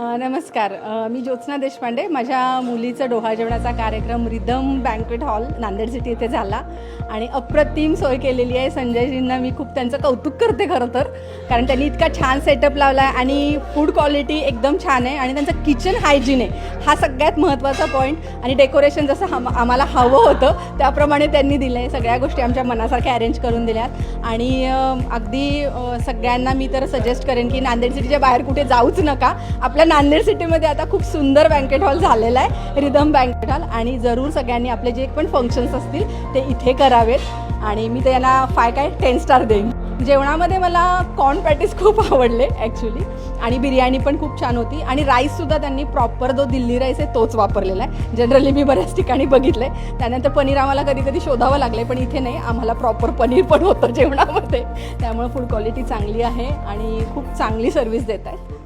नमस्कार. मी ज्योत्स्ना देशपांडे. माझ्या मुलीचं डोहा जेवणाचा कार्यक्रम rhythm banquet hall Nanded city येथे झाला आणि अप्रतिम सोय केलेली आहे. संजयजींना मी खूप त्यांचं कौतुक करते खरं तर, कारण त्यांनी इतका छान सेटअप लावला आहे आणि फूड क्वालिटी एकदम छान आहे आणि त्यांचं किचन हायजीन आहे, हा सगळ्यात महत्त्वाचा पॉईंट. आणि डेकोरेशन जसं आम्हाला हवं होतं त्याप्रमाणे त्यांनी दिलं आहे. सगळ्या गोष्टी आमच्या मनासारख्या अरेंज करून दिल्यात आणि अगदी सगळ्यांना मी तर सजेस्ट करेन की नांदेड सिटीच्या बाहेर कुठे जाऊच नका. आपल्या नांदेड सिटीमध्ये आता खूप सुंदर बँकेट हॉल झालेला आहे, रिदम बँकेट हॉल, आणि जरूर सगळ्यांनी आपले जे पण फंक्शन्स असतील ते इथे करावेत आणि मी त्यांना 10 स्टार देईन. जेवणामध्ये मला कॉर्न पॅटीस खूप आवडले ॲक्च्युली, आणि बिर्याणी पण खूप छान होती आणि राईससुद्धा त्यांनी प्रॉपर जो दिल्ली राईस आहे तोच वापरलेला आहे. जनरली मी बऱ्याच ठिकाणी बघितलं आहे. त्यानंतर पनीर आम्हाला कधी कधी शोधावं लागलं, पण इथे नाही, आम्हाला प्रॉपर पनीर पण होतं जेवणामध्ये. त्यामुळे फूड क्वालिटी चांगली आहे आणि खूप चांगली सर्व्हिस देत आहेत.